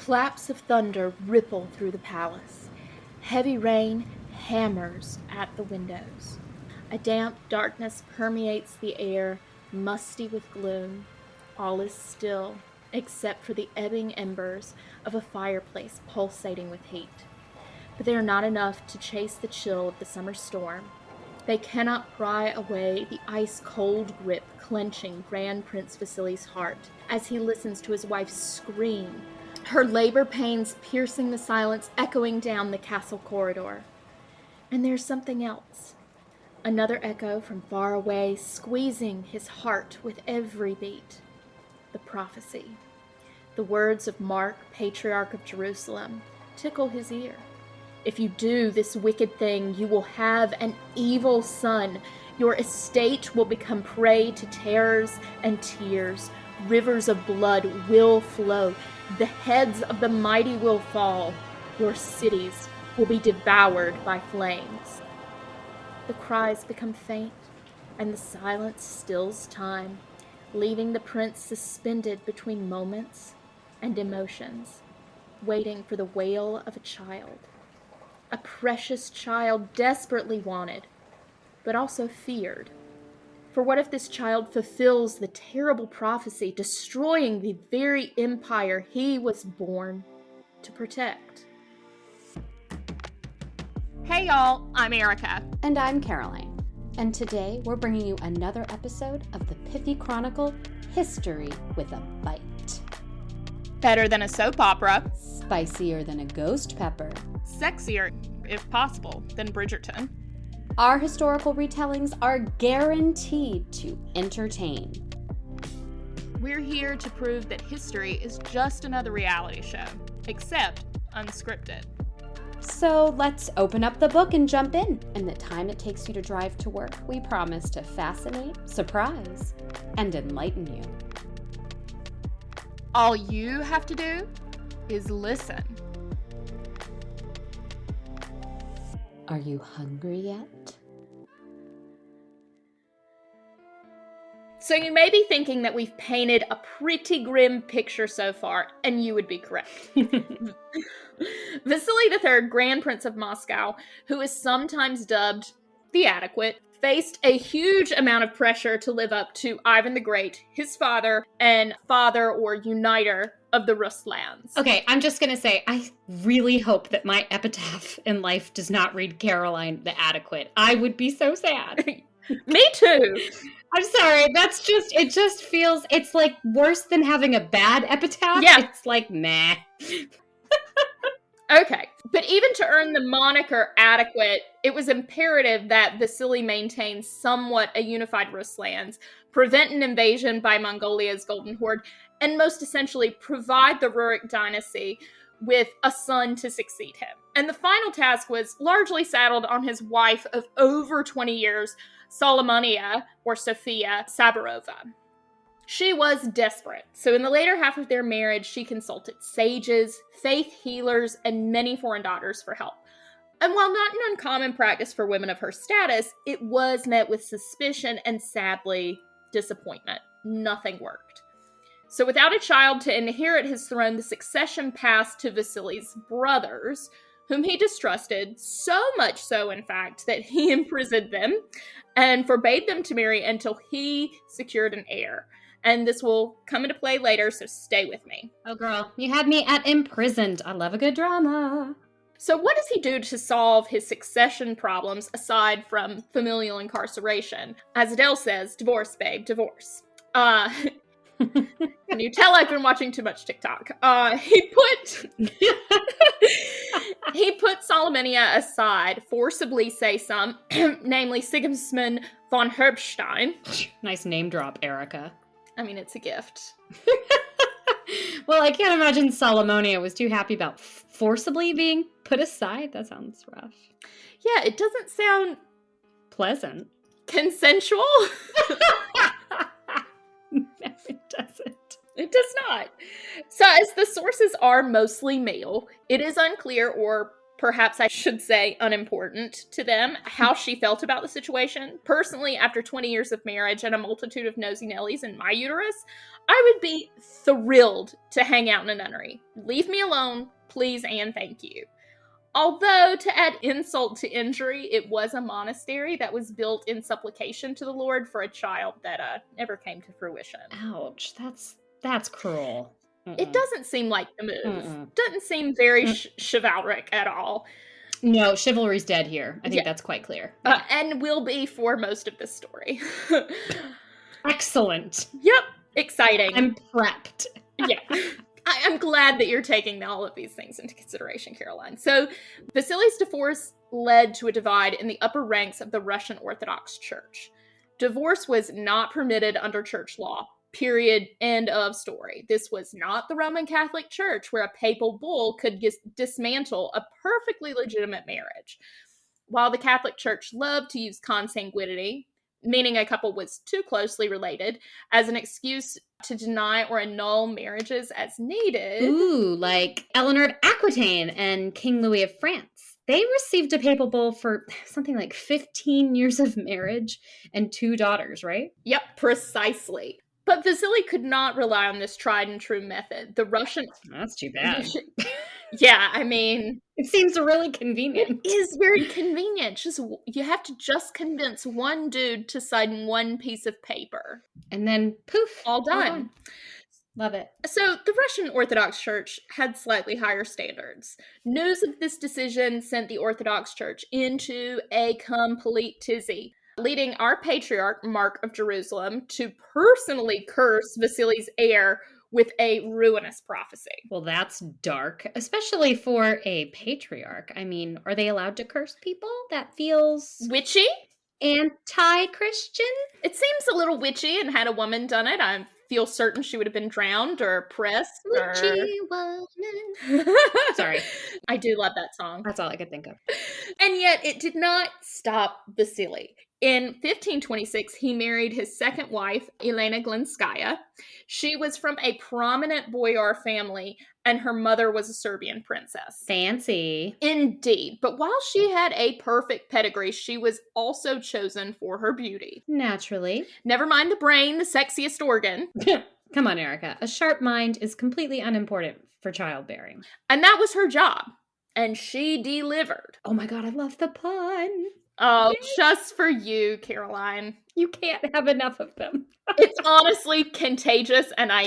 Claps of thunder ripple through the palace. Heavy rain hammers at the windows. A damp darkness permeates the air, musty with gloom. All is still, except for the ebbing embers of a fireplace pulsating with heat. But they are not enough to chase the chill of the summer storm. They cannot pry away the ice-cold grip clenching Grand Prince Vasily's heart as he listens to his wife scream, her labor pains piercing the silence echoing down the castle corridor. And there's something else. Another echo from far away, squeezing his heart with every beat. The prophecy. The words of Mark, Patriarch of Jerusalem, tickle his ear. If you do this wicked thing, you will have an evil son. Your estate will become prey to terrors and tears. Rivers of blood will flow. The heads of the mighty will fall. Your cities will be devoured by flames. The cries become faint, and the silence stills time, leaving the prince suspended between moments and emotions, waiting for the wail of a child. A precious child desperately wanted, but also feared. For what if this child fulfills the terrible prophecy, destroying the very empire he was born to protect? Hey y'all, I'm Erica. And I'm Caroline. And today we're bringing you another episode of the Pithy Chronicle, History with a Bite. Better than a soap opera. Spicier than a ghost pepper. Sexier, if possible, than Bridgerton. Our historical retellings are guaranteed to entertain. We're here to prove that history is just another reality show, except unscripted. So let's open up the book and jump in. And the time it takes you to drive to work, we promise to fascinate, surprise, and enlighten you. All you have to do is listen. Are you hungry yet? So you may be thinking that we've painted a pretty grim picture so far, and you would be correct. Vasily III, Grand Prince of Moscow, who is sometimes dubbed the Adequate, faced a huge amount of pressure to live up to Ivan the Great, his father, and father or uniter of the Rus lands. Okay, I'm just going to say, I really hope that my epitaph in life does not read Caroline the Adequate. I would be so sad. Me too. I'm sorry, it just feels, it's like worse than having a bad epitaph. Yeah. It's like, meh. Okay, but even to earn the moniker Adequate, it was imperative that Vasily maintain somewhat a unified Rus lands, prevent an invasion by Mongolia's Golden Horde, and most essentially provide the Rurikid Dynasty with a son to succeed him. And the final task was largely saddled on his wife of over 20 years, Solomonia, or Sophia Saburova. She was desperate, so in the later half of their marriage, she consulted sages, faith healers, and many foreign daughters for help. And while not an uncommon practice for women of her status, it was met with suspicion and, sadly, disappointment. Nothing worked. So without a child to inherit his throne, the succession passed to Vasily's brothers, whom he distrusted, so much so, in fact, that he imprisoned them and forbade them to marry until he secured an heir. And this will come into play later, so stay with me. Oh, girl, you had me at imprisoned. I love a good drama. So what does he do to solve his succession problems aside from familial incarceration? As Adele says, divorce, babe, divorce. Can you tell I've been watching too much TikTok? He put Solomonia aside, forcibly say some, namely Sigismund von Herbstein. Nice name drop, Erica. I mean, it's a gift. Well, I can't imagine Solomonia was too happy about forcibly being put aside. That sounds rough. Yeah, it doesn't sound pleasant. Consensual? No, it doesn't. It does not. So as the sources are mostly male, it is unclear or perhaps I should say unimportant to them, how she felt about the situation. Personally, after 20 years of marriage and a multitude of nosy Nellies in my uterus, I would be thrilled to hang out in a nunnery. Leave me alone, please and thank you. Although, to add insult to injury, it was a monastery that was built in supplication to the Lord for a child that never came to fruition. Ouch, that's cruel. It doesn't seem like the move. Doesn't seem very chivalric at all. No, chivalry's dead here. I think that's quite clear. And will be for most of this story. Excellent. Yep. Exciting. I'm prepped. Yeah. I'm glad that you're taking all of these things into consideration, Caroline. So, Vasily's divorce led to a divide in the upper ranks of the Russian Orthodox Church. Divorce was not permitted under church law. Period. End of story. This was not the Roman Catholic Church where a papal bull could dismantle a perfectly legitimate marriage. While the Catholic Church loved to use consanguinity, meaning a couple was too closely related, as an excuse to deny or annul marriages as needed. Ooh, like Eleanor of Aquitaine and King Louis of France. They received a papal bull for something like 15 years of marriage and 2 daughters, right? Yep, precisely. But Vasily could not rely on this tried and true method. The Russian... That's too bad. Yeah, I mean... It seems really convenient. It is very convenient. You have to just convince one dude to sign one piece of paper. And then, poof. All done. Love it. So, the Russian Orthodox Church had slightly higher standards. News of this decision sent the Orthodox Church into a complete tizzy, leading our patriarch, Mark of Jerusalem, to personally curse Vasily's heir with a ruinous prophecy. Well, that's dark, especially for a patriarch. I mean, are they allowed to curse people? That feels... witchy? Anti-Christian? It seems a little witchy, and had a woman done it, I feel certain she would have been drowned or oppressed. Witchy woman. Sorry. I do love that song. That's all I could think of. And yet, it did not stop Vasily. In 1526, he married his second wife, Elena Glinskaya. She was from a prominent boyar family, and her mother was a Serbian princess. Fancy. Indeed. But while she had a perfect pedigree, she was also chosen for her beauty. Naturally. Never mind the brain, the sexiest organ. Come on, Erica. A sharp mind is completely unimportant for childbearing. And that was her job. And she delivered. Oh my god, I love the pun. Oh, just for you, Caroline. You can't have enough of them. It's honestly contagious, and I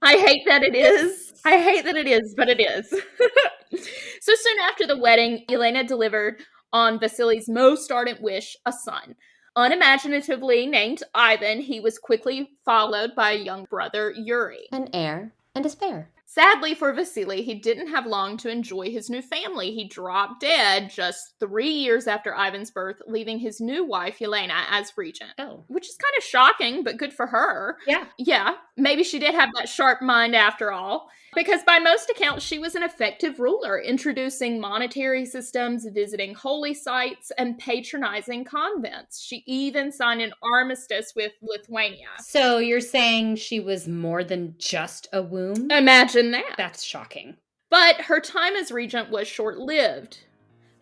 hate that it is. I hate that it is, but it is. So soon after the wedding, Elena delivered on Vasily's most ardent wish, a son. Unimaginatively named Ivan, he was quickly followed by a young brother, Yuri. An heir and a spare. Sadly for Vasily, he didn't have long to enjoy his new family. He dropped dead just 3 years after Ivan's birth, leaving his new wife, Yelena, as regent. Oh. Which is kind of shocking, but good for her. Yeah. Yeah, maybe she did have that sharp mind after all. Because by most accounts, she was an effective ruler, introducing monetary systems, visiting holy sites, and patronizing convents. She even signed an armistice with Lithuania. So you're saying she was more than just a womb? Imagine that. That's shocking. But her time as regent was short-lived.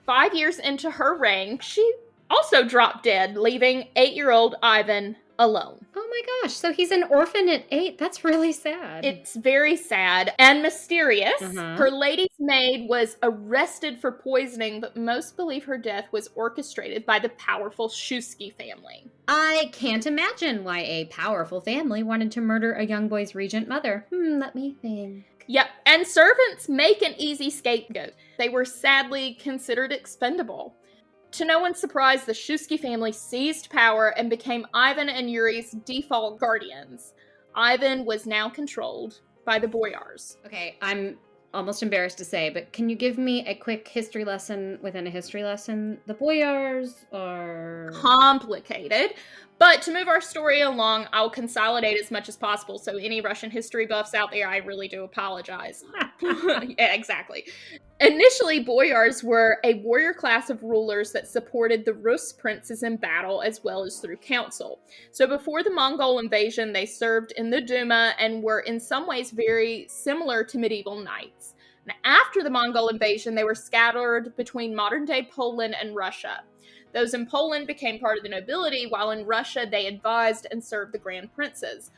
5 years into her reign, she also dropped dead, leaving 8-year-old Ivan alone. Oh my gosh, so he's an orphan at 8? That's really sad. It's very sad and mysterious. Uh-huh. Her lady's maid was arrested for poisoning, but most believe her death was orchestrated by the powerful Shusky family. I can't imagine why a powerful family wanted to murder a young boy's regent mother. Let me think. Yep, and servants make an easy scapegoat. They were sadly considered expendable. To no one's surprise, the Shusky family seized power and became Ivan and Yuri's default guardians. Ivan was now controlled by the boyars. Okay, I'm almost embarrassed to say, but can you give me a quick history lesson within a history lesson? The boyars are... complicated. But to move our story along, I'll consolidate as much as possible, so any Russian history buffs out there, I really do apologize. Yeah, exactly. Initially, boyars were a warrior class of rulers that supported the Rus princes in battle as well as through council. So before the Mongol invasion, they served in the Duma and were in some ways very similar to medieval knights. And after the Mongol invasion, they were scattered between modern-day Poland and Russia. Those in Poland became part of the nobility, while in Russia they advised and served the grand princes.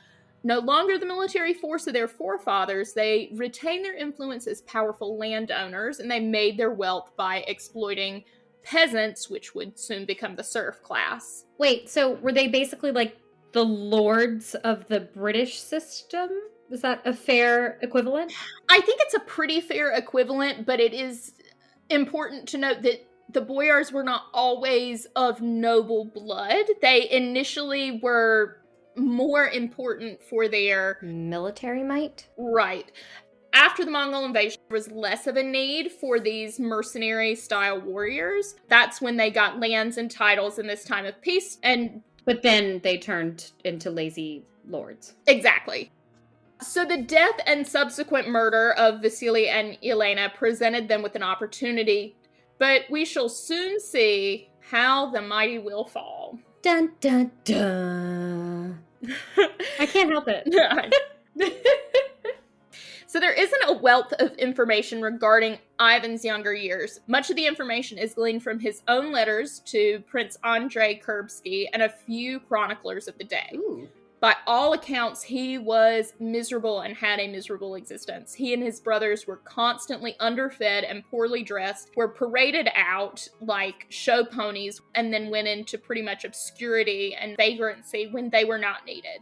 No longer the military force of their forefathers, they retained their influence as powerful landowners, and they made their wealth by exploiting peasants, which would soon become the serf class. Wait, so were they basically like the lords of the British system? Was that a fair equivalent? I think it's a pretty fair equivalent, but it is important to note that the boyars were not always of noble blood. They initially were more important for their military might? Right. After the Mongol invasion, there was less of a need for these mercenary-style warriors. That's when they got lands and titles in this time of peace. But then they turned into lazy lords. Exactly. So the death and subsequent murder of Vasily and Elena presented them with an opportunity, but we shall soon see how the mighty will fall. Dun, dun, dun. I can't help it. So there isn't a wealth of information regarding Ivan's younger years. Much of the information is gleaned from his own letters to Prince Andrei Kurbsky and a few chroniclers of the day. Ooh. By all accounts, he was miserable and had a miserable existence. He and his brothers were constantly underfed and poorly dressed, were paraded out like show ponies, and then went into pretty much obscurity and vagrancy when they were not needed.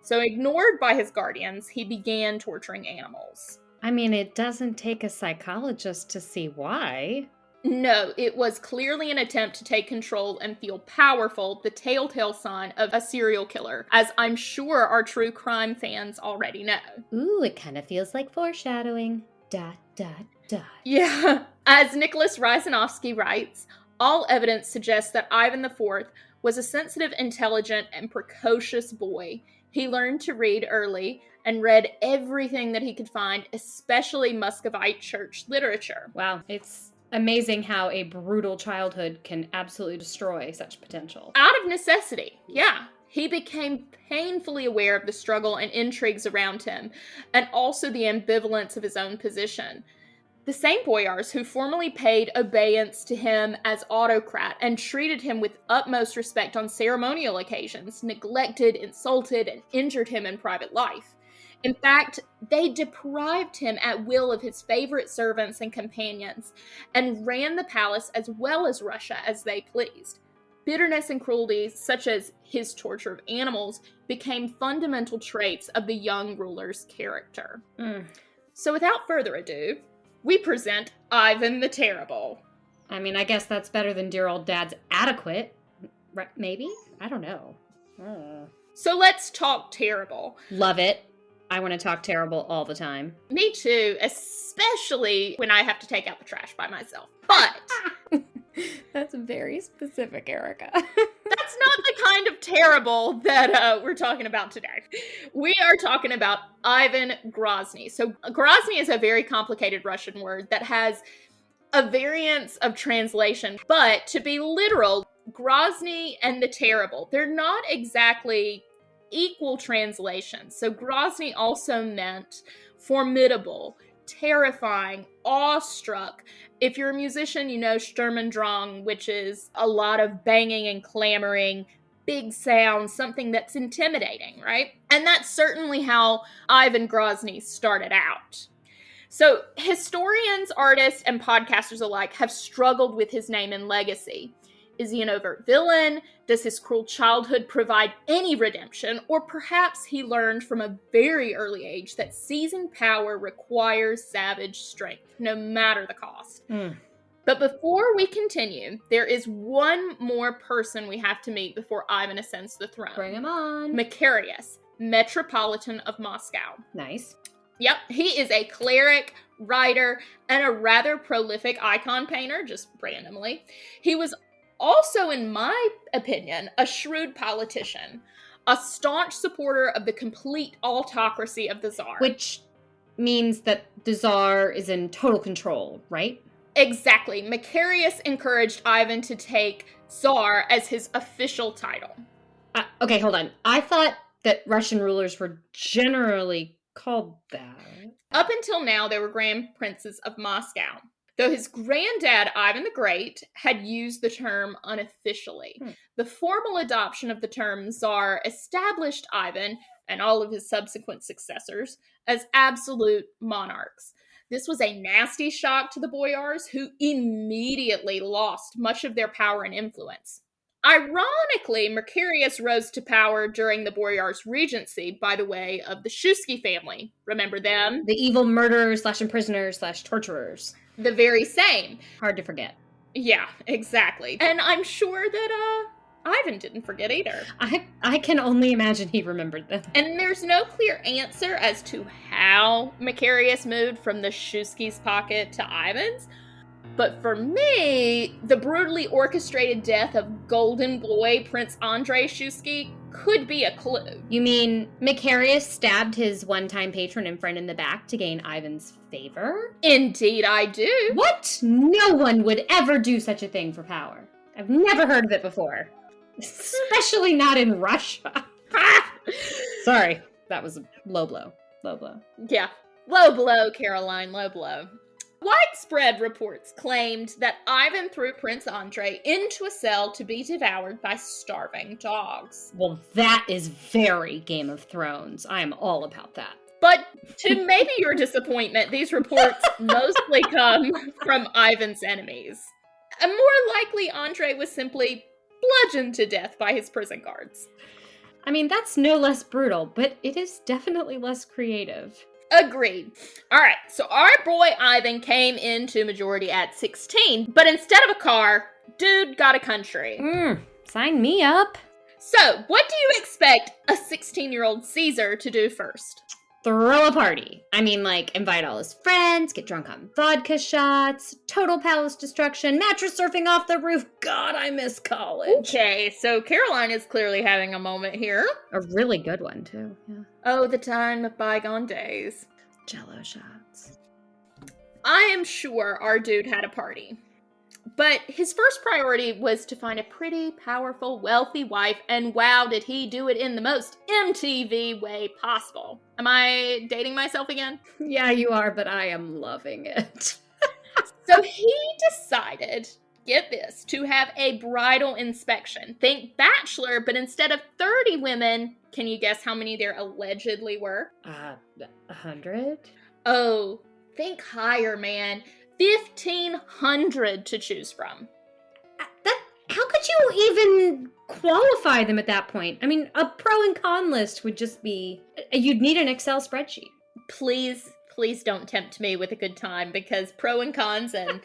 So ignored by his guardians, he began torturing animals. I mean, it doesn't take a psychologist to see why. No, it was clearly an attempt to take control and feel powerful, the telltale sign of a serial killer, as I'm sure our true crime fans already know. Ooh, it kind of feels like foreshadowing. Dot, dot, dot. Yeah. As Nicholas Rysanovsky writes, all evidence suggests that Ivan IV was a sensitive, intelligent, and precocious boy. He learned to read early and read everything that he could find, especially Muscovite church literature. Wow, it's amazing how a brutal childhood can absolutely destroy such potential. Out of necessity, yeah. He became painfully aware of the struggle and intrigues around him, and also the ambivalence of his own position. The same boyars who formerly paid obedience to him as autocrat and treated him with utmost respect on ceremonial occasions, neglected, insulted, and injured him in private life. In fact, they deprived him at will of his favorite servants and companions, and ran the palace as well as Russia as they pleased. Bitterness and cruelty, such as his torture of animals, became fundamental traits of the young ruler's character. So without further ado, we present Ivan the Terrible. I mean, I guess that's better than dear old dad's adequate. Maybe? I don't know. So let's talk terrible. Love it. I want to talk terrible all the time. Me too, especially when I have to take out the trash by myself. But That's very specific, Erica. that's not the kind of terrible that we're talking about today. We are talking about Ivan Grozny. So Grozny is a very complicated Russian word that has a variance of translation. But to be literal, Grozny and the Terrible, they're not exactly equal translations. So Grozny also meant formidable, terrifying, awestruck. If you're a musician, you know Sturm und Drang, which is a lot of banging and clamoring, big sound, something that's intimidating, right? And that's certainly how Ivan Grozny started out. So historians, artists, and podcasters alike have struggled with his name and legacy. Is he an overt villain? Does his cruel childhood provide any redemption? Or perhaps he learned from a very early age that seizing power requires savage strength, no matter the cost. But before we continue, there is one more person we have to meet before Ivan ascends the throne. Bring him on. Macarius, Metropolitan of Moscow. Nice. Yep, he is a cleric, writer, and a rather prolific icon painter, just randomly. He was also, in my opinion, a shrewd politician, a staunch supporter of the complete autocracy of the Tsar. Which means that the Tsar is in total control, right? Exactly. Macarius encouraged Ivan to take Tsar as his official title. Okay, hold on. I thought that Russian rulers were generally called that. Up until now, they were Grand Princes of Moscow, though his granddad, Ivan the Great, had used the term unofficially. The formal adoption of the term Tsar established Ivan and all of his subsequent successors as absolute monarchs. This was a nasty shock to the boyars, who immediately lost much of their power and influence. Ironically, Mercurius rose to power during the boyars' regency by the way of the Shuisky family. Remember them? The evil murderers / imprisoners / torturers. The very same. Hard to forget. Yeah, exactly. And I'm sure that Ivan didn't forget either. I can only imagine he remembered them. And there's no clear answer as to how Mercurius moved from the Shuisky's pocket to Ivan's. But for me, the brutally orchestrated death of Golden Boy Prince Andrei Shuisky could be a clue. You mean Macarius stabbed his one-time patron and friend in the back to gain Ivan's favor? Indeed I do. What? No one would ever do such a thing for power. I've never heard of it before. Especially not in Russia. Sorry, that was a low blow. Low blow. Yeah. Low blow, Caroline, low blow. Widespread reports claimed that Ivan threw Prince Andrei into a cell to be devoured by starving dogs. Well, that is very Game of Thrones. I am all about that. But to maybe your disappointment, these reports mostly come from Ivan's enemies. And more likely, Andrei was simply bludgeoned to death by his prison guards. I mean, that's no less brutal, but it is definitely less creative. Agreed. All right, so our boy Ivan came into majority at 16, but instead of a car, dude got a country. Sign me up. So, what do you expect a 16-year-old Caesar to do first? Throw a party. I mean, like, invite all his friends, get drunk on vodka shots, total palace destruction, mattress surfing off the roof. God, I miss college. Okay, so Caroline is clearly having a moment here. A really good one, too. Yeah. Oh, the time of bygone days. Jello shots. I am sure our dude had a party. But his first priority was to find a pretty, powerful, wealthy wife, and wow, did he do it in the most MTV way possible. Am I dating myself again? Yeah, you are, but I am loving it. So he decided, get this, to have a bridal inspection. Think bachelor, but instead of 30 women, can you guess how many there allegedly were? 100? Oh, think higher, man. 1,500 to choose from. How could you even qualify them at that point? I mean, a pro and con list would just be, you'd need an Excel spreadsheet. Please don't tempt me with a good time, because pro and cons and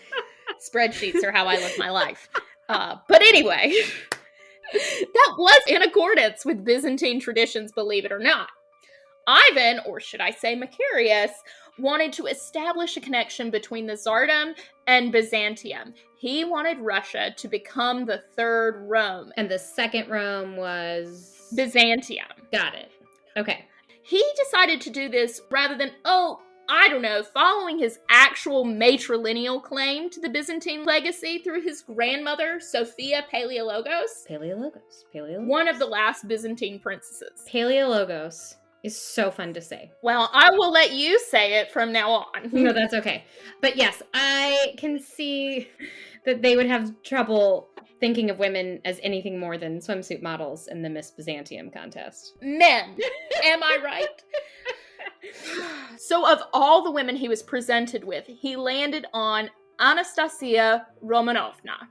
spreadsheets are how I live my life. But anyway, that was in accordance with Byzantine traditions, believe it or not. Ivan, or should I say Macarius, wanted to establish a connection between the Tsardom and Byzantium. He wanted Russia to become the third Rome. And the second Rome was? Byzantium. Got it. Okay. He decided to do this rather than, following his actual matrilineal claim to the Byzantine legacy through his grandmother, Sophia Paleologos. Paleologos. One of the last Byzantine princesses. Paleologos is so fun to say. Well, I will let you say it from now on. No, that's okay. But yes, I can see that they would have trouble thinking of women as anything more than swimsuit models in the Miss Byzantium contest. Men. Am I right? So of all the women he was presented with, he landed on Anastasia Romanovna.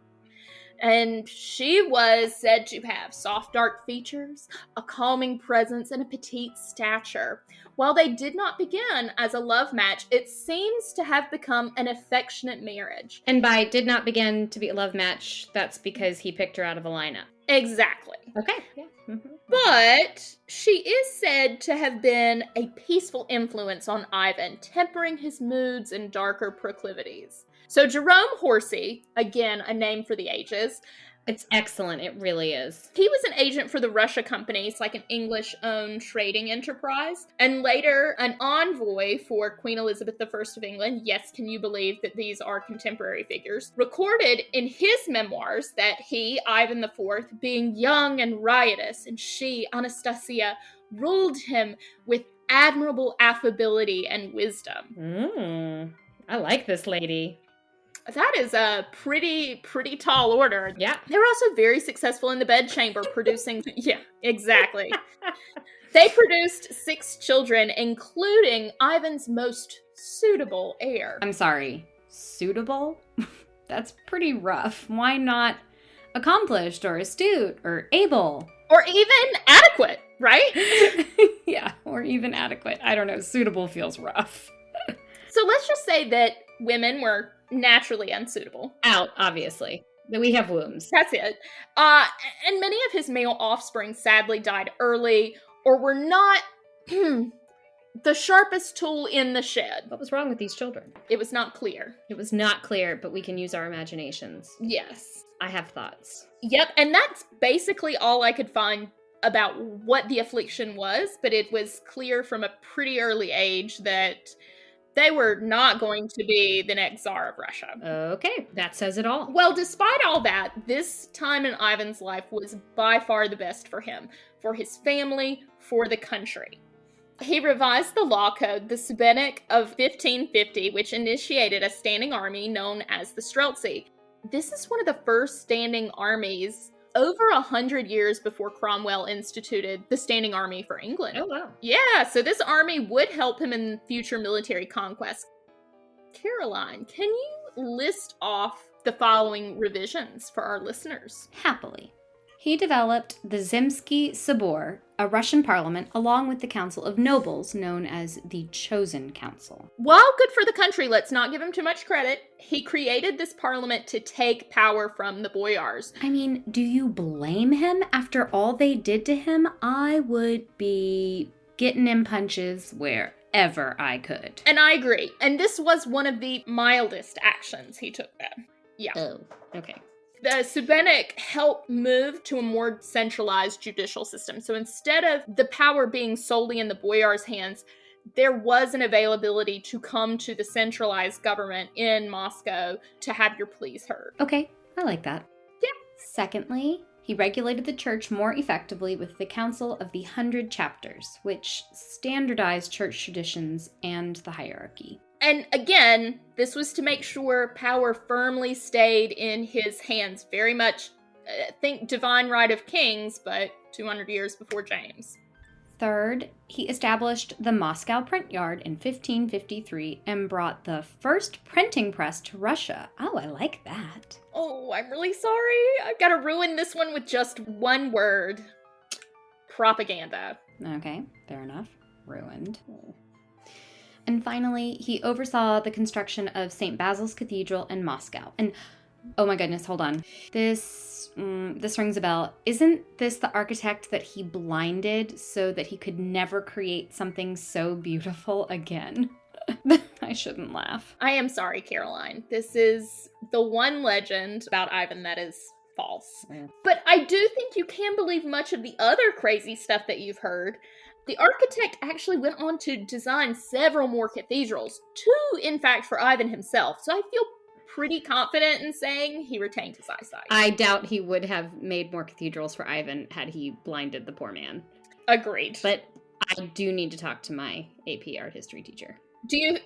And she was said to have soft, dark features, a calming presence, and a petite stature. While they did not begin as a love match, it seems to have become an affectionate marriage. And by did not begin to be a love match, that's because he picked her out of a lineup. Exactly. Okay. Yeah. Mm-hmm. But she is said to have been a peaceful influence on Ivan, tempering his moods and darker proclivities. So Jerome Horsey, again, a name for the ages. It's excellent. It really is. He was an agent for the Russia Company. It's like an English-owned trading enterprise. And later, an envoy for Queen Elizabeth I of England. Yes, can you believe that these are contemporary figures? Recorded in his memoirs that he, Ivan IV, being young and riotous, and she, Anastasia, ruled him with admirable affability and wisdom. I like this lady. That is a pretty tall order. Yeah. They were also very successful in the bedchamber, producing... Yeah, exactly. They produced 6 children, including Ivan's most suitable heir. I'm sorry, suitable? That's pretty rough. Why not accomplished or astute or able? Or even adequate, right? Yeah, or even adequate. I don't know, suitable feels rough. So let's just say that women were naturally unsuitable. Out, obviously. That we have wombs. That's it. And many of his male offspring sadly died early or were not the sharpest tool in the shed. What was wrong with these children? It was not clear. It was not clear, but we can use our imaginations. Yes. I have thoughts. Yep, and that's basically all I could find about what the affliction was, but it was clear from a pretty early age that they were not going to be the next Tsar of Russia. Okay, that says it all. Well, despite all that, this time in Ivan's life was by far the best for him, for his family, for the country. He revised the law code, the Subenik of 1550, which initiated a standing army known as the Streltsy. This is one of the first standing armies over 100 years before Cromwell instituted the standing army for England. Oh, wow. Yeah, so this army would help him in future military conquests. Caroline, can you list off the following revisions for our listeners? Happily. He developed the Zemsky Sobor, a Russian parliament, along with the Council of Nobles, known as the Chosen Council. While good for the country, let's not give him too much credit. He created this parliament to take power from the boyars. I mean, do you blame him after all they did to him? I would be getting him punches wherever I could. And I agree. And this was one of the mildest actions he took then. Yeah. Oh, okay. The Subenik helped move to a more centralized judicial system. So instead of the power being solely in the boyars' hands, there was an availability to come to the centralized government in Moscow to have your pleas heard. Okay, I like that. Yeah. Secondly, he regulated the church more effectively with the Council of the 100 Chapters, which standardized church traditions and the hierarchy. And again, this was to make sure power firmly stayed in his hands. Very much, think divine right of kings, but 200 years before James. Third, he established the Moscow Print Yard in 1553 and brought the first printing press to Russia. Oh, I like that. Oh, I'm really sorry. I've got to ruin this one with just one word. Propaganda. Okay, fair enough. Ruined. And finally, he oversaw the construction of St. Basil's Cathedral in Moscow. And, oh my goodness, hold on. This rings a bell. Isn't this the architect that he blinded so that he could never create something so beautiful again? I shouldn't laugh. I am sorry, Caroline. This is the one legend about Ivan that is false. Yeah. But I do think you can believe much of the other crazy stuff that you've heard. The architect actually went on to design several more cathedrals, 2, in fact, for Ivan himself. So I feel pretty confident in saying he retained his eyesight. I doubt he would have made more cathedrals for Ivan had he blinded the poor man. Agreed. But I do need to talk to my AP art history teacher. Do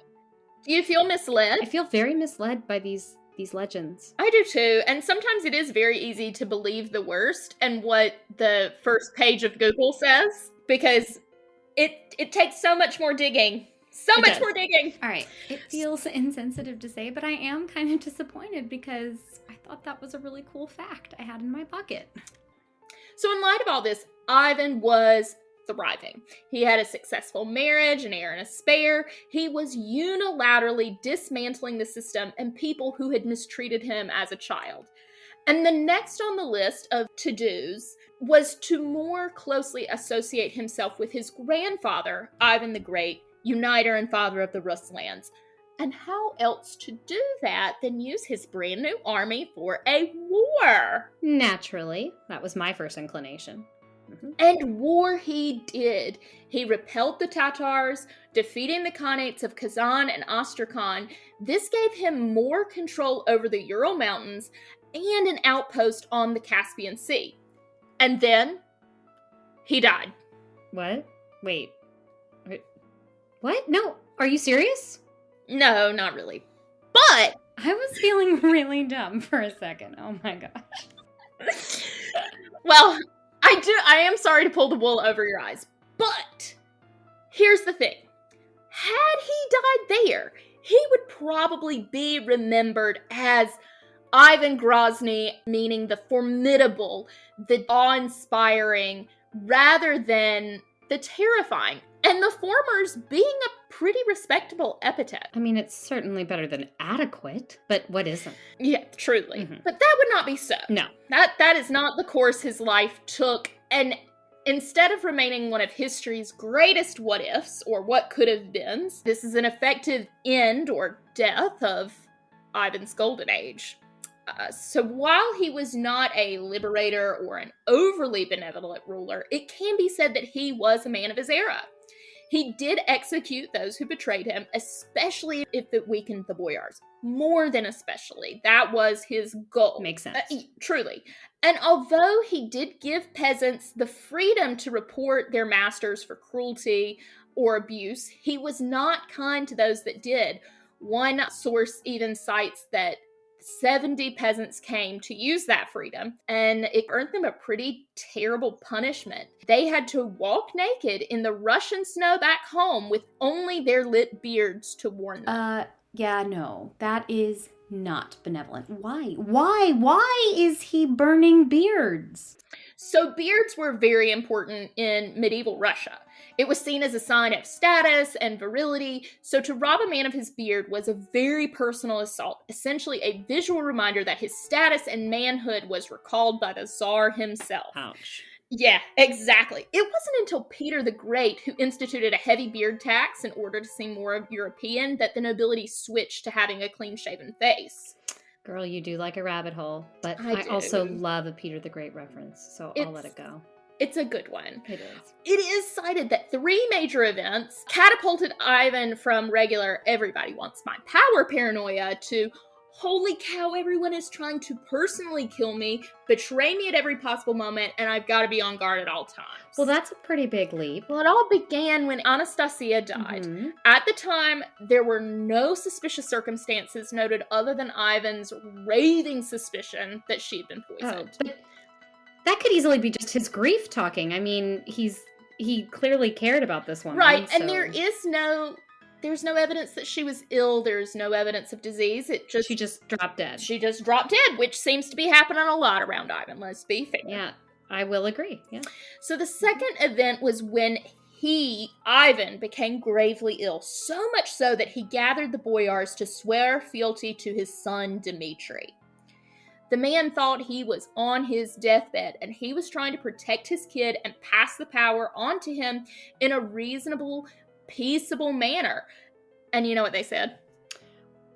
you feel misled? I feel very misled by these legends. I do too, and sometimes it is very easy to believe the worst and what the first page of Google says, because it takes so much more digging. So much more digging. All right. It feels insensitive to say, but I am kind of disappointed because I thought that was a really cool fact I had in my pocket. So in light of all this, Ivan was thriving. He had a successful marriage, an heir and a spare. He was unilaterally dismantling the system and people who had mistreated him as a child. And the next on the list of to-dos was to more closely associate himself with his grandfather, Ivan the Great, uniter and father of the Rus lands. And how else to do that than use his brand new army for a war? Naturally. That was my first inclination. Mm-hmm. And war he did. He repelled the Tatars, defeating the Khanates of Kazan and Astrakhan. This gave him more control over the Ural Mountains and an outpost on the Caspian Sea. And then he died. What? Wait. What? No, are you serious? No, not really. But I was feeling really dumb for a second. Oh my gosh. well, I am sorry to pull the wool over your eyes, but here's the thing. Had he died there, he would probably be remembered as Ivan Grozny, meaning the formidable, the awe-inspiring, rather than the terrifying. And the former's being a pretty respectable epithet. I mean, it's certainly better than adequate, but what isn't? Yeah, truly. Mhm. But that would not be so. No. That is not the course his life took. And instead of remaining one of history's greatest what-ifs, or what could have been, this is an effective end or death of Ivan's golden age. So while he was not a liberator or an overly benevolent ruler, it can be said that he was a man of his era. He did execute those who betrayed him, especially if it weakened the boyars. More than especially. That was his goal. Makes sense. Truly. And although he did give peasants the freedom to report their masters for cruelty or abuse, he was not kind to those that did. One source even cites that 70 peasants came to use that freedom, and it earned them a pretty terrible punishment. They had to walk naked in the Russian snow back home with only their lit beards to warn them. Yeah, no, that is not benevolent. Why? Why is he burning beards? So beards were very important in medieval Russia. It was seen as a sign of status and virility, so to rob a man of his beard was a very personal assault, essentially a visual reminder that his status and manhood was recalled by the Tsar himself. Ouch. Yeah, exactly. It wasn't until Peter the Great, who instituted a heavy beard tax in order to seem more European, that the nobility switched to having a clean-shaven face. Girl, you do like a rabbit hole, but I I do. also love a Peter the Great reference, so I'll let it go. It's a good one. It is. It is cited that 3 major events catapulted Ivan from regular everybody wants my power paranoia to holy cow, everyone is trying to personally kill me, betray me at every possible moment, and I've got to be on guard at all times. Well, that's a pretty big leap. Well, it all began when Anastasia died. Mhm. At the time, there were no suspicious circumstances noted other than Ivan's raving suspicion that she'd been Oh, poisoned. but that could easily be just his grief talking. I mean, he clearly cared about this woman. Right, and so there's no evidence that she was ill. There's no evidence of disease. she just dropped dead. She just dropped dead, which seems to be happening a lot around Ivan, let's be fair. Yeah, I will agree. Yeah. So the second event was when Ivan, became gravely ill, so much so that he gathered the boyars to swear fealty to his son Dmitri. The man thought he was on his deathbed, and he was trying to protect his kid and pass the power on to him in a reasonable, peaceable manner. And you know what they said?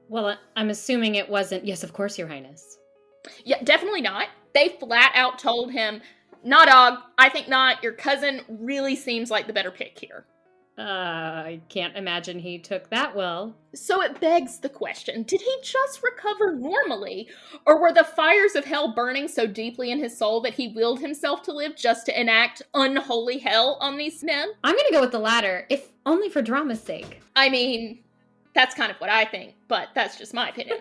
Well, I'm assuming it wasn't, yes, of course, Your Highness. Yeah, definitely not. They flat out told him, nah, dog, I think not. Your cousin really seems like the better pick here. I can't imagine he took that well. So it begs the question, did he just recover normally? Or were the fires of hell burning so deeply in his soul that he willed himself to live just to enact unholy hell on these men? I'm going to go with the latter, if only for drama's sake. I mean, that's kind of what I think, but that's just my opinion.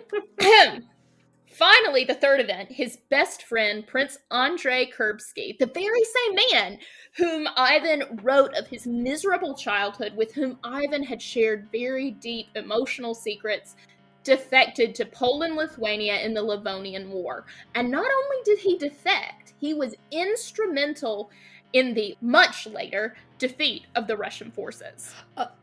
Finally, the third event, his best friend, Prince Andrei Kurbsky, the very same man whom Ivan wrote of his miserable childhood, with whom Ivan had shared very deep emotional secrets, defected to Poland-Lithuania in the Livonian War. And not only did he defect, he was instrumental in the much later defeat of the Russian forces.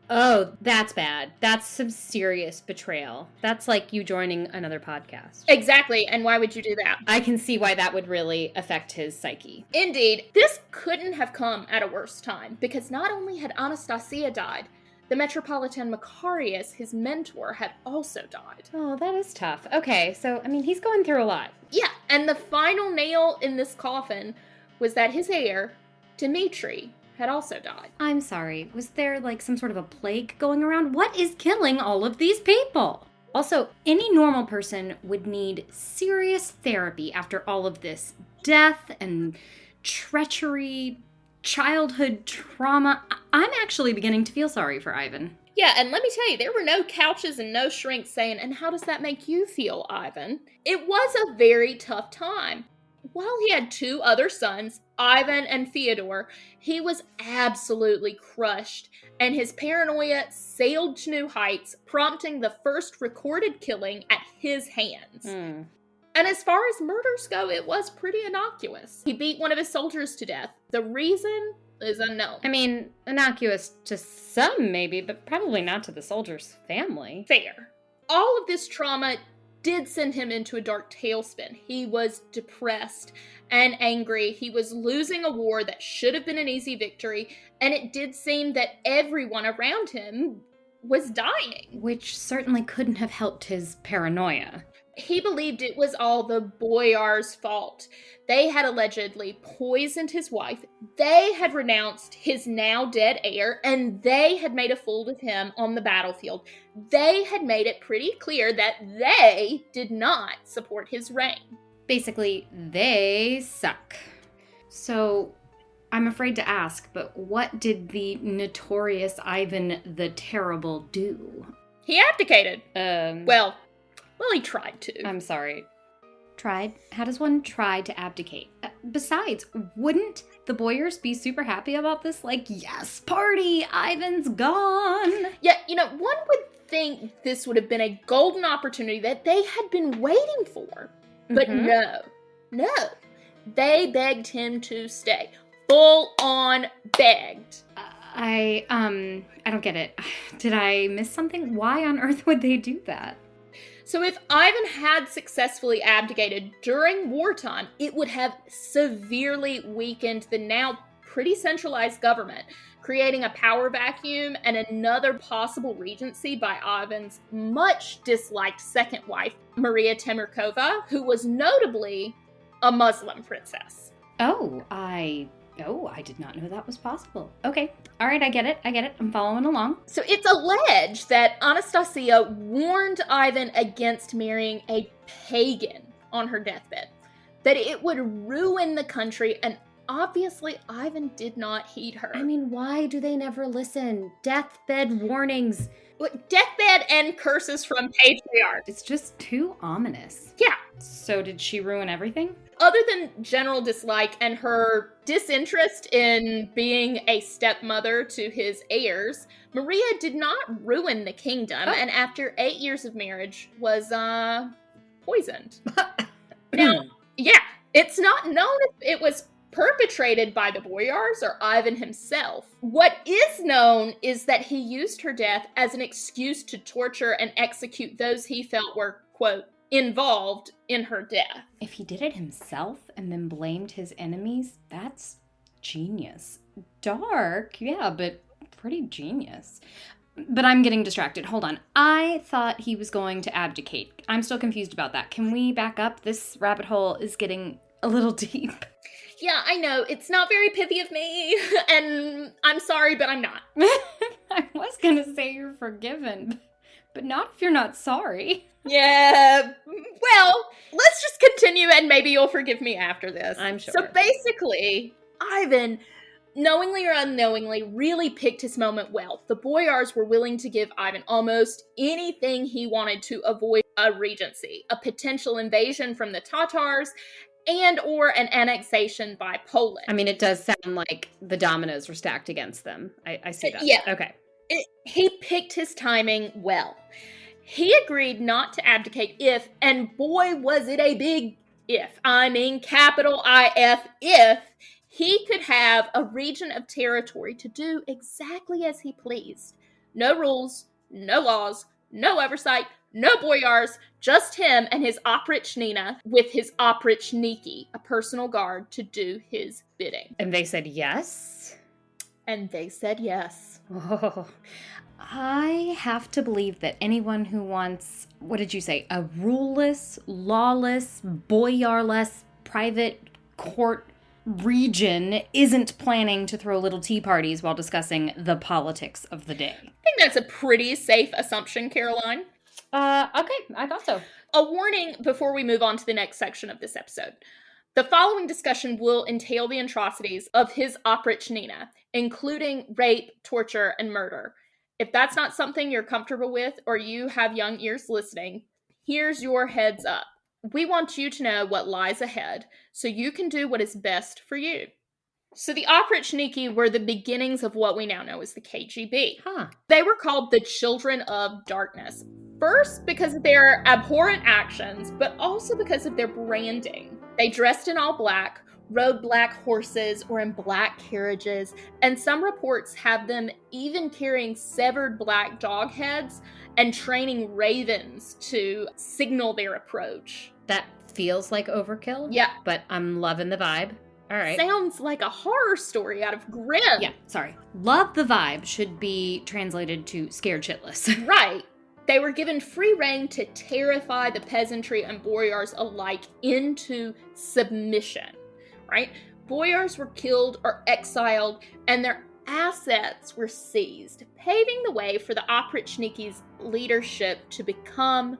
Oh, that's bad. That's some serious betrayal. That's like you joining another podcast. Exactly, and why would you do that? I can see why that would really affect his psyche. Indeed, this couldn't have come at a worse time, because not only had Anastasia died, the Metropolitan Macarius, his mentor, had also died. Oh, that is tough. Okay, so, I mean, he's going through a lot. Yeah, and the final nail in this coffin was that his heir, Dmitri, had also died. I'm sorry, was there like some sort of a plague going around? What is killing all of these people? Also, any normal person would need serious therapy after all of this death and treachery, childhood trauma. I'm actually beginning to feel sorry for Ivan. Yeah, and let me tell you, there were no couches and no shrinks saying, and how does that make you feel, Ivan? It was a very tough time. While he had 2 other sons, Ivan and Fyodor, he was absolutely crushed, and his paranoia sailed to new heights, prompting the first recorded killing at his hands. Mm. And as far as murders go, it was pretty innocuous. He beat one of his soldiers to death. The reason is unknown. I mean, innocuous to some maybe, but probably not to the soldier's family. Fair. All of this trauma did send him into a dark tailspin. He was depressed and angry. He was losing a war that should have been an easy victory, and it did seem that everyone around him was dying. Which certainly couldn't have helped his paranoia. He believed it was all the boyars' fault. They had allegedly poisoned his wife, they had renounced his now dead heir, and they had made a fool of him on the battlefield. They had made it pretty clear that they did not support his reign. Basically, they suck. So, I'm afraid to ask, but what did the notorious Ivan the Terrible do? He abdicated. Well, he tried to. I'm sorry. Tried? How does one try to abdicate? Besides, wouldn't the boyars be super happy about this? Like, yes, party, Ivan's gone. Yeah, one would think this would have been a golden opportunity that they had been waiting for. But no. They begged him to stay. Full on begged. I don't get it. Did I miss something? Why on earth would they do that? So if Ivan had successfully abdicated during wartime, it would have severely weakened the now pretty centralized government, creating a power vacuum and another possible regency by Ivan's much disliked second wife, Maria Temirkova, who was notably a Muslim princess. I did not know that was possible. Okay. All right, I get it. I'm following along. So it's alleged that Anastasia warned Ivan against marrying a pagan on her deathbed, that it would ruin the country, and obviously Ivan did not heed her. I mean, why do they never listen? Deathbed warnings. Deathbed and curses from patriarchs. It's just too ominous. Yeah. So did she ruin everything? Other than general dislike and her disinterest in being a stepmother to his heirs, Maria did not ruin the kingdom, and after 8 years of marriage was, poisoned. Now, yeah, it's not known if it was perpetrated by the boyars or Ivan himself. What is known is that he used her death as an excuse to torture and execute those he felt were, quote, involved in her death. If he did it himself and then blamed his enemies, that's genius. Dark, yeah, but pretty genius. But I'm getting distracted. Hold on. I thought he was going to abdicate. I'm still confused about that. Can we back up? This rabbit hole is getting a little deep. Yeah, I know. It's not very pithy of me, and I'm sorry, but I'm not. I was gonna say you're forgiven, but not if you're not sorry. Yeah, well, let's just continue and maybe you'll forgive me after this. I'm sure. So basically, Ivan, knowingly or unknowingly, really picked his moment well. The boyars were willing to give Ivan almost anything he wanted to avoid a regency, a potential invasion from the Tatars, and or an annexation by Poland. I mean, it does sound like the dominoes were stacked against them. I see that. Yeah. Okay. He picked his timing well. He agreed not to abdicate if, and boy was it a big if, I mean capital IF, if he could have a region of territory to do exactly as he pleased. No rules, no laws, no oversight, no boyars, just him and his oprichnina with his oprichniki, a personal guard to do his bidding. And they said yes? And they said yes. Oh. I have to believe that anyone who wants, what did you say, a ruleless, lawless, boyarless, private court region isn't planning to throw little tea parties while discussing the politics of the day. I think that's a pretty safe assumption, Caroline. Okay, I thought so. A warning before we move on to the next section of this episode. The following discussion will entail the atrocities of his oprichnina, including rape, torture, and murder. If that's not something you're comfortable with or you have young ears listening, here's your heads up. We want you to know what lies ahead so you can do what is best for you. So the Oprichniki were the beginnings of what we now know as the KGB. Huh. They were called the Children of Darkness. First, because of their abhorrent actions, but also because of their branding. They dressed in all black, rode black horses or in black carriages, and some reports have them even carrying severed black dog heads and training ravens to signal their approach. That feels like overkill. Yeah. But I'm loving the vibe. All right. Sounds like a horror story out of Grimm. Yeah, sorry. Love the vibe should be translated to scared shitless. Right. They were given free rein to terrify the peasantry and boyars alike into submission, right? Boyars were killed or exiled, and their assets were seized, paving the way for the Oprichniki's leadership to become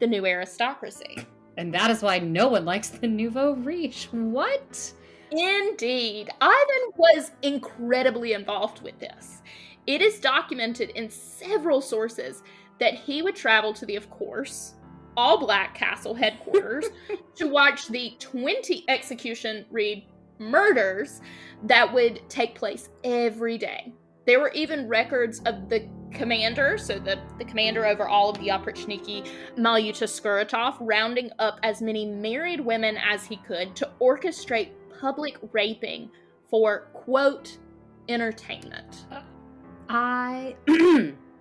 the new aristocracy. And that is why no one likes the nouveau riche. What? Indeed. Ivan was incredibly involved with this. It is documented in several sources that he would travel to the, of course, all-black castle headquarters to watch the 20 execution-read murders that would take place every day. There were even records of the commander, so the commander over all of the Oprichniki, Malyuta Skuratov, rounding up as many married women as he could to orchestrate public raping for, quote, entertainment. I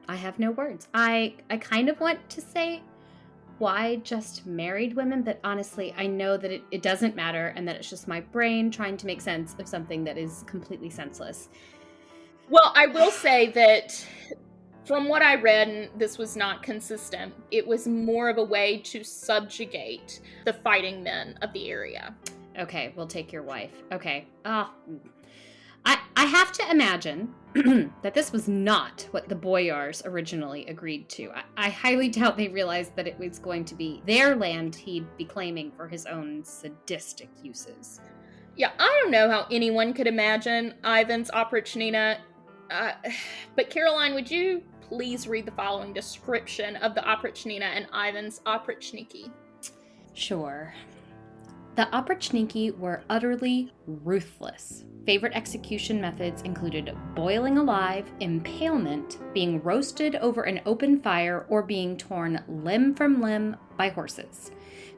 have no words. I kind of want to say why just married women, but honestly, I know that it doesn't matter and that it's just my brain trying to make sense of something that is completely senseless. Well, I will say that from what I read, and this was not consistent, it was more of a way to subjugate the fighting men of the area. Okay, we'll take your wife. Okay. I have to imagine that this was not what the boyars originally agreed to. I highly doubt they realized that it was going to be their land he'd be claiming for his own sadistic uses. Yeah, I don't know how anyone could imagine Ivan's Oprichnina, but Caroline, would you please read the following description of the Oprichnina and Ivan's Oprichniki? Sure. The Oprichniki were utterly ruthless. Favorite execution methods included boiling alive, impalement, being roasted over an open fire, or being torn limb from limb by horses.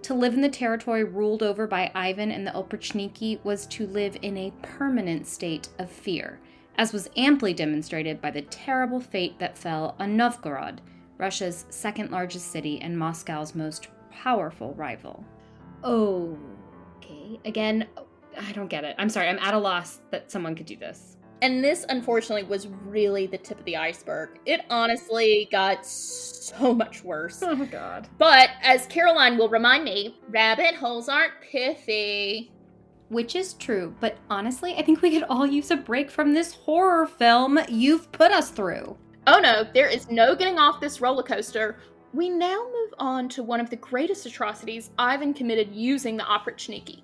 To live in the territory ruled over by Ivan and the Oprichniki was to live in a permanent state of fear, as was amply demonstrated by the terrible fate that fell on Novgorod, Russia's second largest city and Moscow's most powerful rival. Okay, again, I don't get it. I'm sorry, I'm at a loss that someone could do this. And this, unfortunately, was really the tip of the iceberg. It honestly got so much worse. Oh, God. But, as Caroline will remind me, rabbit holes aren't pithy. Which is true, but honestly, I think we could all use a break from this horror film you've put us through. Oh no, there is no getting off this roller coaster. We now move on to one of the greatest atrocities Ivan committed using the Oprichniki,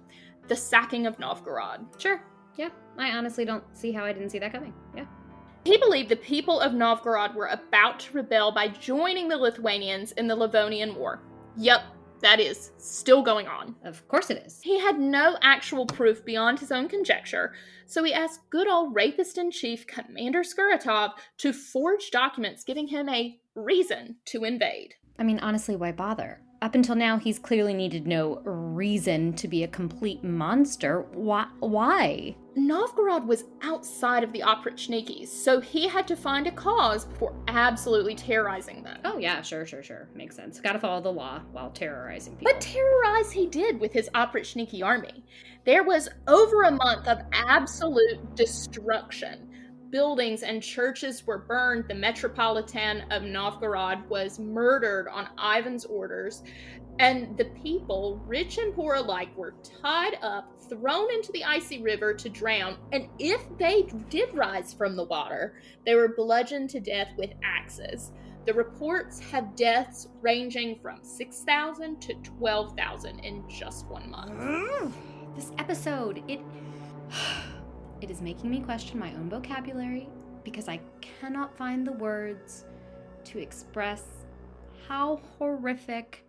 the sacking of Novgorod. Sure, yeah. I honestly don't see how I didn't see that coming. Yeah. He believed the people of Novgorod were about to rebel by joining the Lithuanians in the Livonian War. Yep, that is still going on. Of course it is. He had no actual proof beyond his own conjecture, so he asked good old rapist-in-chief Commander Skuratov to forge documents giving him a reason to invade. I mean, honestly, why bother? Up until now, he's clearly needed no reason to be a complete monster. Why? Novgorod was outside of the Oprichniki, so he had to find a cause for absolutely terrorizing them. Oh, yeah, sure. Makes sense. Gotta follow the law while terrorizing people. But terrorize he did with his Oprichniki army. There was over a month of absolute destruction. Buildings and churches were burned. The Metropolitan of Novgorod was murdered on Ivan's orders. And the people, rich and poor alike, were tied up, thrown into the icy river to drown. And if they did rise from the water, they were bludgeoned to death with axes. The reports have deaths ranging from 6,000 to 12,000 in just 1 month. This episode, it is making me question my own vocabulary because I cannot find the words to express how horrific,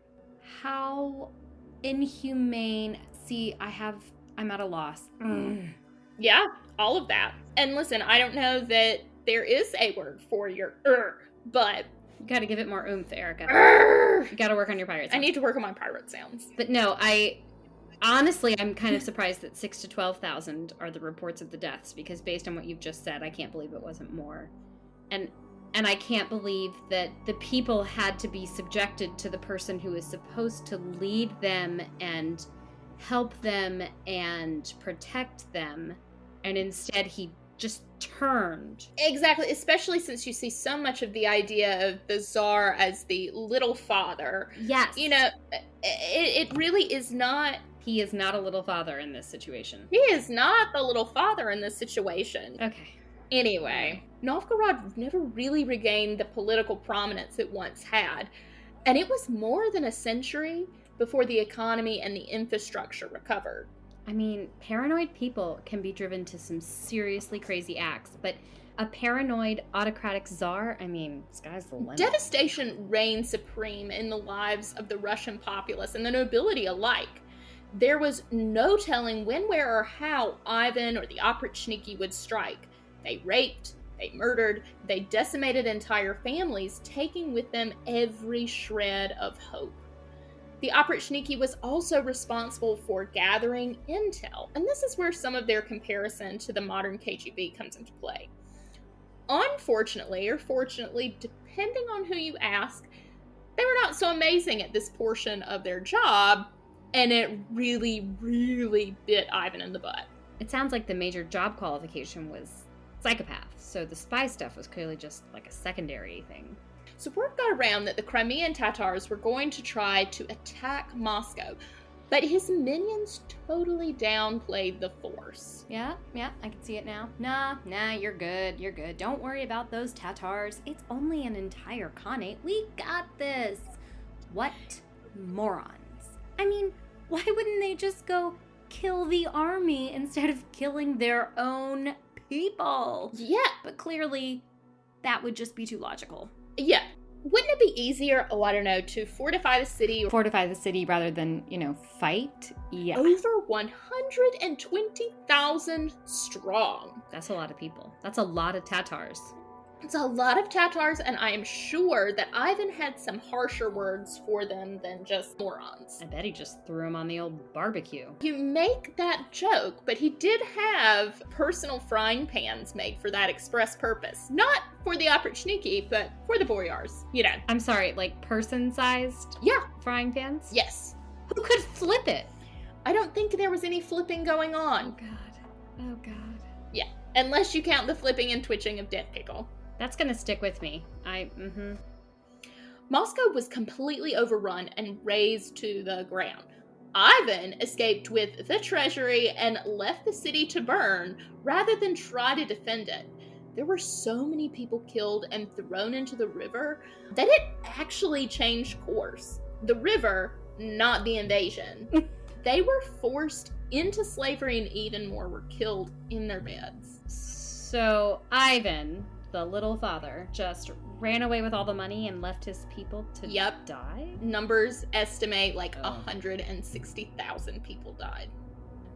how inhumane. See, I'm at a loss. Yeah, all of that. And listen, I don't know that there is a word for your but You gotta give it more oomph, Erica. "Urgh." You gotta work on your pirate sounds. I need to work on my pirate sounds. But no, honestly, I'm kind of surprised that 6 to 12,000 are the reports of the deaths, because based on what you've just said, I can't believe it wasn't more. And I can't believe that the people had to be subjected to the person who is supposed to lead them and help them and protect them, and instead he just turned. Exactly, especially since you see so much of the idea of the Tsar as the little father. Yes. You know, it really is not. He is not a little father in this situation. He is not the little father in this situation. Okay. Anyway, Novgorod never really regained the political prominence it once had, and it was more than a century before the economy and the infrastructure recovered. I mean, paranoid people can be driven to some seriously crazy acts, but a paranoid autocratic czar, I mean, sky's the limit. Devastation reigned supreme in the lives of the Russian populace and the nobility alike. There was no telling when, where, or how Ivan or the oprichniki would strike. They raped, they murdered, they decimated entire families, taking with them every shred of hope. The oprichniki was also responsible for gathering intel, and this is where some of their comparison to the modern KGB comes into play. Unfortunately, or fortunately, depending on who you ask, they were not so amazing at this portion of their job, and it really, really bit Ivan in the butt. It sounds like the major job qualification was psychopath, so the spy stuff was clearly just like a secondary thing. So word got around that the Crimean Tatars were going to try to attack Moscow, but his minions totally downplayed the force. Yeah, I can see it now. Nah, you're good. Don't worry about those Tatars. It's only an entire Khanate. We got this. What morons. I mean, why wouldn't they just go kill the army instead of killing their own people? Yeah. But clearly, that would just be too logical. Yeah. Wouldn't it be easier, I don't know, to fortify the city? Fortify the city rather than, fight? Yeah. Over 120,000 strong. That's a lot of people. That's a lot of Tatars. It's a lot of Tatars, and I am sure that Ivan had some harsher words for them than just morons. I bet he just threw them on the old barbecue. You make that joke, but he did have personal frying pans made for that express purpose. Not for the oprichniki, but for the boyars, I'm sorry, like person-sized Yeah. frying pans? Yes. Who could flip it? I don't think there was any flipping going on. Oh God. Yeah, unless you count the flipping and twitching of dead people. That's gonna stick with me. Moscow was completely overrun and razed to the ground. Ivan escaped with the treasury and left the city to burn rather than try to defend it. There were so many people killed and thrown into the river that it actually changed course. The river, not the invasion. They were forced into slavery, and even more were killed in their beds. So Ivan, the little father, just ran away with all the money and left his people to die? Numbers estimate 160,000 people died.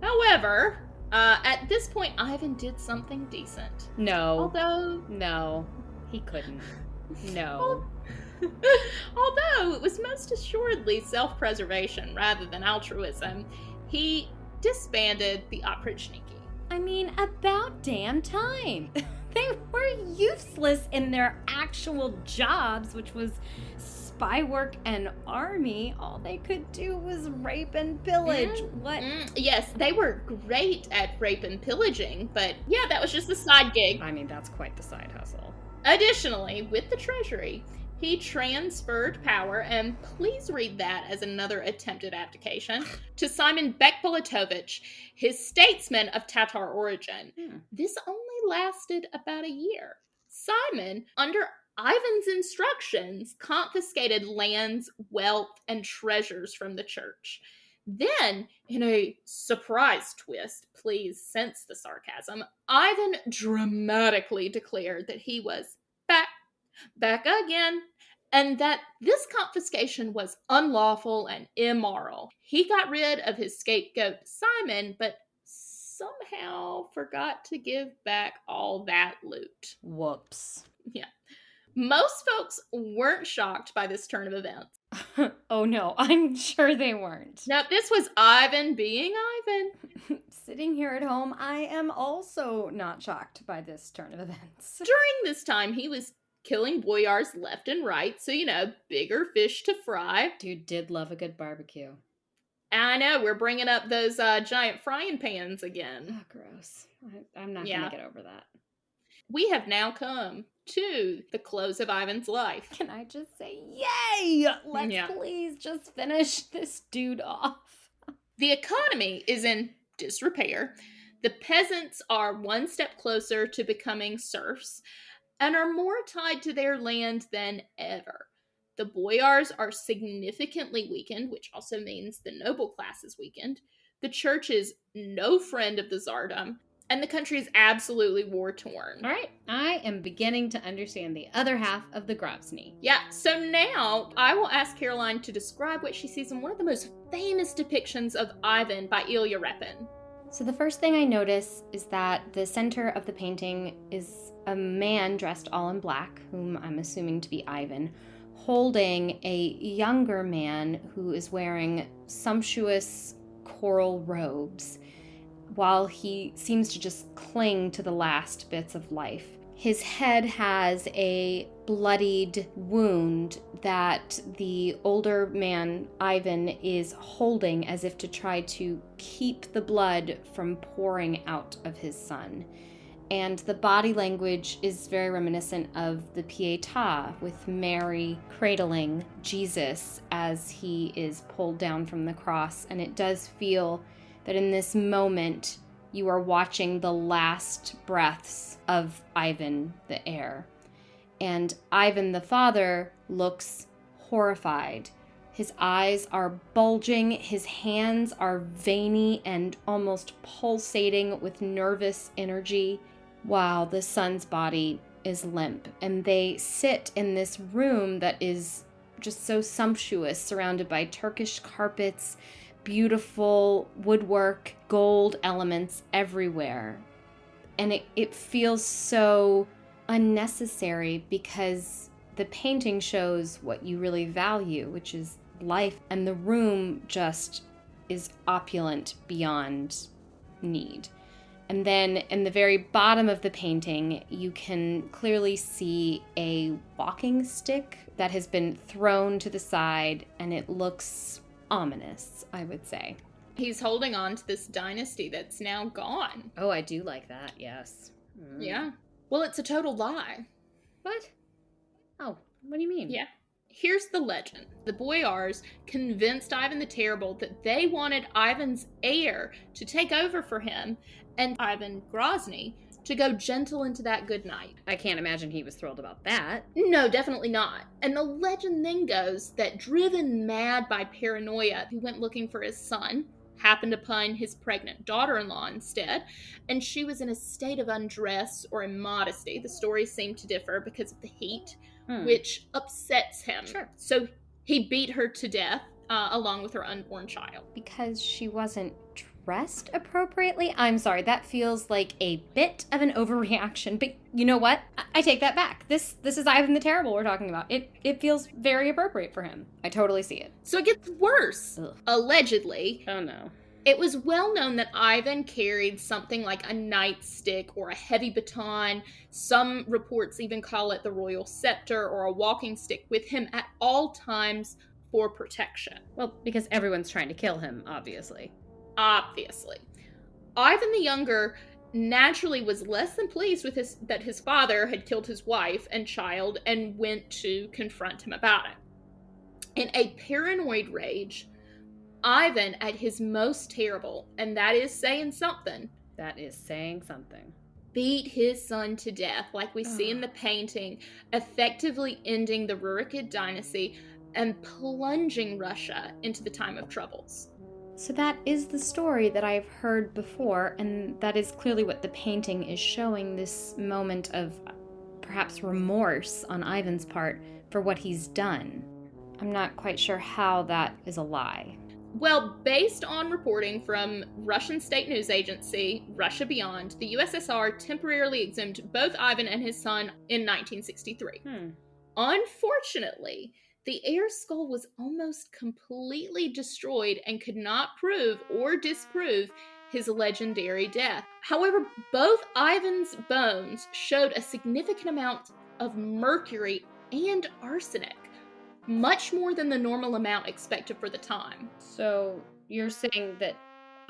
However, at this point, Ivan did something decent. No. No, he couldn't. No. Although it was most assuredly self-preservation rather than altruism, he disbanded the oprichniki. I mean, about damn time. They were useless in their actual jobs, which was spy work and army. All they could do was rape and pillage. What? Yes, they were great at rape and pillaging, but yeah, that was just a side gig. I mean, that's quite the side hustle. Additionally, with the treasury, he transferred power, and please read that as another attempted abdication, to Simon Bekbalatovich, his statesman of Tatar origin. This only lasted about a year. Simon, under Ivan's instructions, confiscated lands, wealth, and treasures from the church. Then, in a surprise twist, please sense the sarcasm, Ivan dramatically declared that he was back again, and that this confiscation was unlawful and immoral. He got rid of his scapegoat Simon, but somehow forgot to give back all that loot. Whoops. Yeah. Most folks weren't shocked by this turn of events. Oh no, I'm sure they weren't. Now, this was Ivan being Ivan. Sitting here at home, I am also not shocked by this turn of events. During this time, he was killing boyars left and right, so, bigger fish to fry. Dude did love a good barbecue. I know, we're bringing up those giant frying pans again. Oh, gross. I'm not going to get over that. We have now come to the close of Ivan's life. Can I just say, yay! Let's please just finish this dude off. The economy is in disrepair. The peasants are one step closer to becoming serfs and are more tied to their land than ever. The boyars are significantly weakened, which also means the noble class is weakened. The church is no friend of the Tsardom, and the country is absolutely war-torn. All right, I am beginning to understand the other half of the Grobsny. Yeah, so now I will ask Caroline to describe what she sees in one of the most famous depictions of Ivan by Ilya Repin. So the first thing I notice is that the center of the painting is a man dressed all in black, whom I'm assuming to be Ivan, holding a younger man who is wearing sumptuous coral robes, while he seems to just cling to the last bits of life. His head has a bloodied wound that the older man, Ivan, is holding as if to try to keep the blood from pouring out of his son. And the body language is very reminiscent of the Pietà, with Mary cradling Jesus as he is pulled down from the cross. And it does feel that in this moment, you are watching the last breaths of Ivan the heir. And Ivan the father looks horrified. His eyes are bulging, his hands are veiny and almost pulsating with nervous energy, while the son's body is limp. And they sit in this room that is just so sumptuous, surrounded by Turkish carpets, beautiful woodwork, gold elements everywhere. And it feels so unnecessary because the painting shows what you really value, which is life, and the room just is opulent beyond need. And then in the very bottom of the painting, you can clearly see a walking stick that has been thrown to the side, and it looks ominous, I would say. He's holding on to this dynasty that's now gone. Oh, I do like that, yes. Yeah. Well, it's a total lie. What? Oh, what do you mean? Yeah. Here's the legend. The boyars convinced Ivan the Terrible that they wanted Ivan's heir to take over for him, and Ivan Grozny to go gentle into that good night. I can't imagine he was thrilled about that. No, definitely not. And the legend then goes that, driven mad by paranoia, he went looking for his son, happened upon his pregnant daughter-in-law instead, and she was in a state of undress or immodesty. The stories seem to differ because of the heat, which upsets him. Sure. So he beat her to death along with her unborn child. Because she wasn't dressed appropriately? I'm sorry, that feels like a bit of an overreaction, but you know what? I take that back. This is Ivan the Terrible we're talking about. It feels very appropriate for him. I totally see it. So it gets worse. Ugh. Allegedly. Oh no. It was well known that Ivan carried something like a nightstick or a heavy baton. Some reports even call it the royal scepter or a walking stick with him at all times for protection. Well, because everyone's trying to kill him, obviously. Obviously. Ivan the Younger naturally was less than pleased with that his father had killed his wife and child and went to confront him about it. In a paranoid rage, Ivan, at his most terrible, and that is saying something, beat his son to death, like we see in the painting, effectively ending the Rurikid Dynasty and plunging Russia into the time of troubles. So that is the story that I've heard before, and that is clearly what the painting is showing, this moment of perhaps remorse on Ivan's part for what he's done. I'm not quite sure how that is a lie. Well, based on reporting from Russian state news agency Russia Beyond, the USSR temporarily exhumed both Ivan and his son in 1963. Unfortunately, the heir's skull was almost completely destroyed and could not prove or disprove his legendary death. However, both Ivan's bones showed a significant amount of mercury and arsenic, much more than the normal amount expected for the time. So you're saying that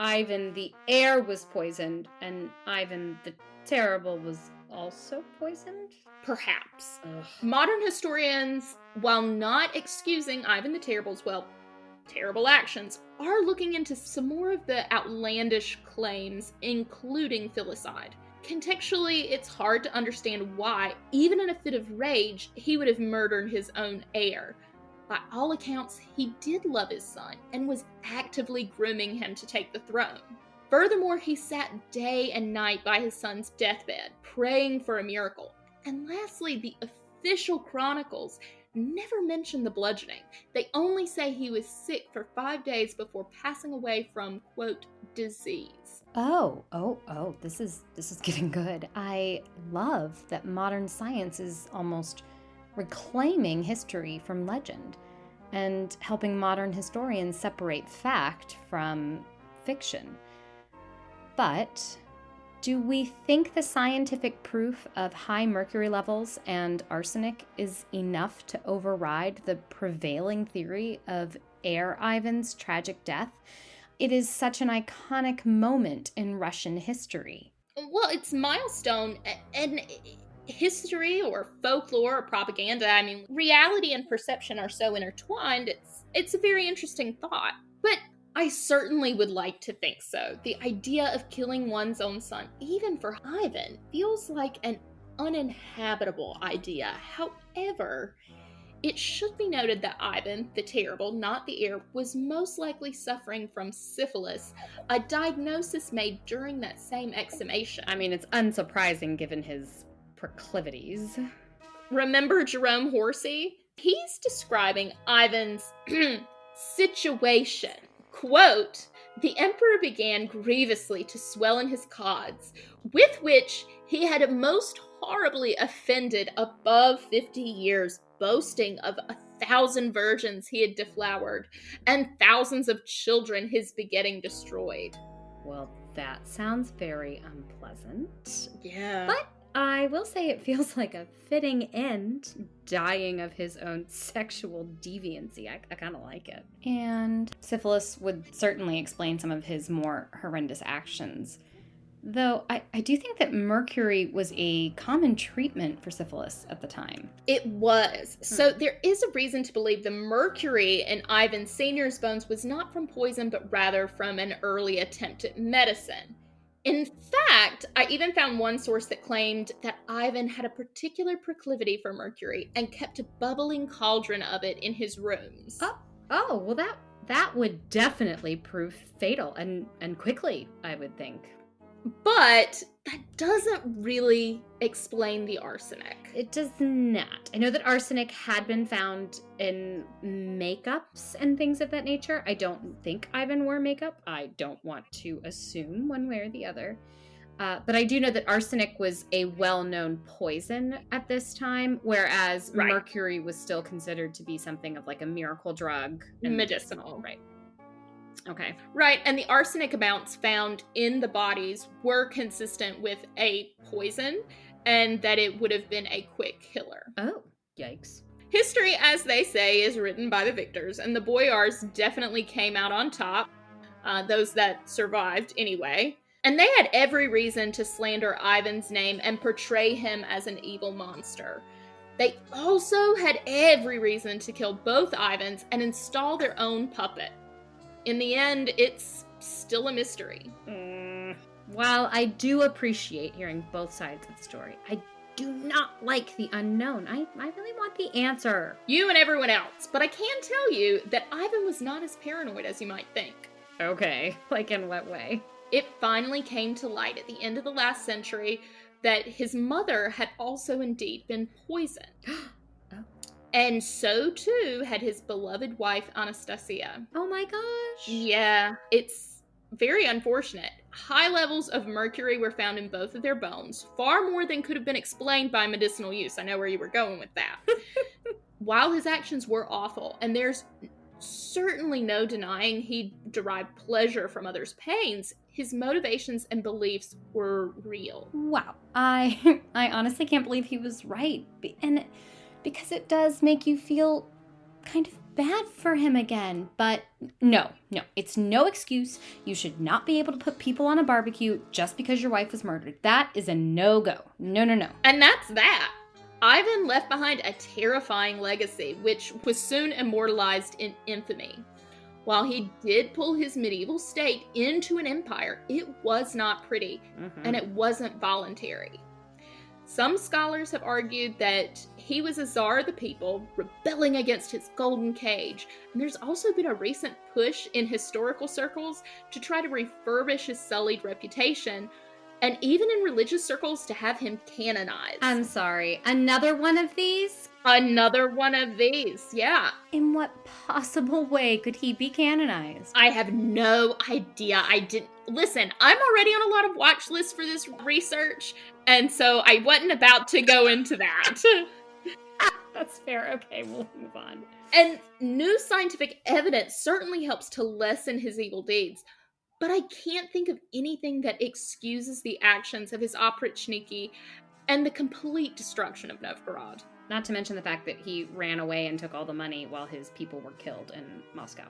Ivan the heir was poisoned and Ivan the Terrible was also poisoned? Perhaps. Ugh. Modern historians, while not excusing Ivan the Terrible's, terrible actions, are looking into some more of the outlandish claims, including filicide. Contextually, it's hard to understand why, even in a fit of rage, he would have murdered his own heir. By all accounts, he did love his son and was actively grooming him to take the throne. Furthermore, he sat day and night by his son's deathbed, praying for a miracle. And lastly, the official chronicles never mention the bludgeoning. They only say he was sick for 5 days before passing away from, quote, disease. Oh, this is getting good. I love that modern science is almost reclaiming history from legend and helping modern historians separate fact from fiction. But do we think the scientific proof of high mercury levels and arsenic is enough to override the prevailing theory of heir Ivan's tragic death? It is such an iconic moment in Russian history. Well, it's milestone, and history or folklore or propaganda, I mean, reality and perception are so intertwined, it's a very interesting thought. But I certainly would like to think so. The idea of killing one's own son, even for Ivan, feels like an uninhabitable idea. However, it should be noted that Ivan, the Terrible, not the heir, was most likely suffering from syphilis, a diagnosis made during that same exhumation. I mean, it's unsurprising given his proclivities. Remember Jerome Horsey? He's describing Ivan's situation. Quote, "The emperor began grievously to swell in his cauds, with which he had most horribly offended above 50 years, boasting of 1,000 virgins he had deflowered, and thousands of children his begetting destroyed." Well, that sounds very unpleasant. Yeah. But I will say it feels like a fitting end, dying of his own sexual deviancy. I kind of like it. And syphilis would certainly explain some of his more horrendous actions. Though I do think that mercury was a common treatment for syphilis at the time. It was. So there is a reason to believe the mercury in Ivan Sr.'s bones was not from poison, but rather from an early attempt at medicine. In fact, I even found one source that claimed that Ivan had a particular proclivity for mercury and kept a bubbling cauldron of it in his rooms. Oh, well that would definitely prove fatal and quickly, I would think. But that doesn't really explain the arsenic. It does not. I know that arsenic had been found in makeups and things of that nature. I don't think Ivan wore makeup. I don't want to assume one way or the other. But I do know that arsenic was a well-known poison at this time, whereas mercury was still considered to be something of like a miracle drug. And medicinal. Right. Okay. Right, and the arsenic amounts found in the bodies were consistent with a poison, and that it would have been a quick killer. Oh, yikes. History, as they say, is written by the victors, and the boyars definitely came out on top, those that survived anyway. And they had every reason to slander Ivan's name and portray him as an evil monster. They also had every reason to kill both Ivans and install their own puppet. In the end, it's still a mystery. While I do appreciate hearing both sides of the story, I do not like the unknown. I really want the answer. You and everyone else. But I can tell you that Ivan was not as paranoid as you might think. Okay. Like in what way? It finally came to light at the end of the last century that his mother had also indeed been poisoned. And so too had his beloved wife, Anastasia. Oh my gosh. Yeah, it's very unfortunate. High levels of mercury were found in both of their bones, far more than could have been explained by medicinal use. I know where you were going with that. While his actions were awful, and there's certainly no denying he derived pleasure from others' pains, his motivations and beliefs were real. Wow. I honestly can't believe he was right. And because it does make you feel kind of bad for him again. But no, it's no excuse. You should not be able to put people on a barbecue just because your wife was murdered. That is a no-go. No. And that's that. Ivan left behind a terrifying legacy, which was soon immortalized in infamy. While he did pull his medieval state into an empire, it was not pretty, and it wasn't voluntary. Some scholars have argued that he was a czar of the people, rebelling against his golden cage. And there's also been a recent push in historical circles to try to refurbish his sullied reputation, and even in religious circles to have him canonized. I'm sorry. Another one of these? Another one of these, yeah. In what possible way could he be canonized? I have no idea. Listen, I'm already on a lot of watch lists for this research, and so I wasn't about to go into that. That's fair. Okay, we'll move on. And new scientific evidence certainly helps to lessen his evil deeds, but I can't think of anything that excuses the actions of his oprichniki and the complete destruction of Novgorod. Not to mention the fact that he ran away and took all the money while his people were killed in Moscow.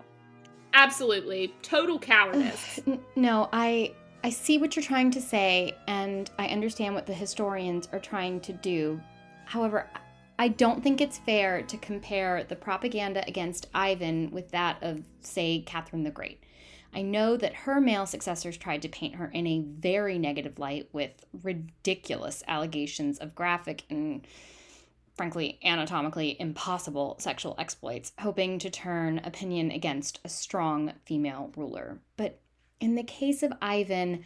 Absolutely. Total cowardice. No, I see what you're trying to say, and I understand what the historians are trying to do. However, I don't think it's fair to compare the propaganda against Ivan with that of, say, Catherine the Great. I know that her male successors tried to paint her in a very negative light with ridiculous allegations of graphic and, frankly, anatomically impossible sexual exploits, hoping to turn opinion against a strong female ruler. But in the case of Ivan,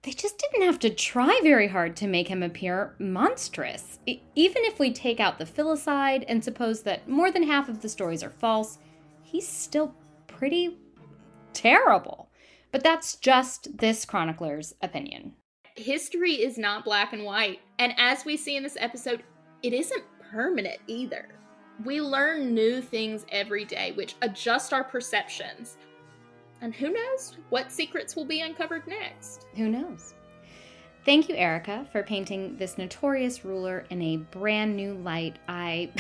they just didn't have to try very hard to make him appear monstrous. Even if we take out the filicide and suppose that more than half of the stories are false, he's still pretty terrible. But that's just this chronicler's opinion. History is not black and white, and as we see in this episode, it isn't permanent either. We learn new things every day, which adjust our perceptions. And who knows what secrets will be uncovered next? Who knows? Thank you, Erica, for painting this notorious ruler in a brand new light. I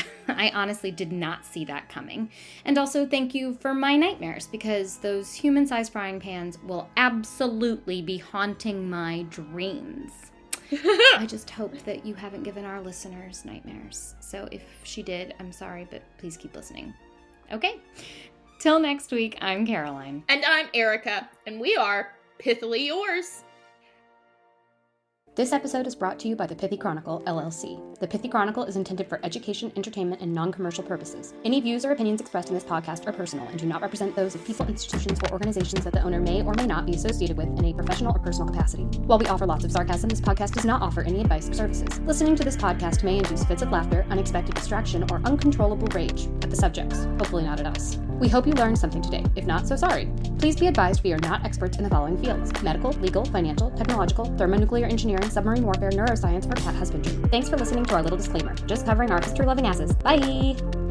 honestly did not see that coming. And also thank you for my nightmares, because those human-sized frying pans will absolutely be haunting my dreams. I just hope that you haven't given our listeners nightmares. So if she did, I'm sorry, but please keep listening. Okay, till next week, I'm Caroline. And I'm Erica, and we are Pithily Yours. This episode is brought to you by the Pithy Chronicle, LLC. The Pithy Chronicle is intended for education, entertainment, and non-commercial purposes. Any views or opinions expressed in this podcast are personal and do not represent those of people, institutions, or organizations that the owner may or may not be associated with in a professional or personal capacity. While we offer lots of sarcasm, this podcast does not offer any advice or services. Listening to this podcast may induce fits of laughter, unexpected distraction, or uncontrollable rage at the subjects, hopefully not at us. We hope you learned something today. If not, so sorry. Please be advised we are not experts in the following fields: medical, legal, financial, technological, thermonuclear engineering, submarine warfare, neuroscience, or cat husbandry. Thanks for listening to our little disclaimer. Just covering our history-loving asses. Bye!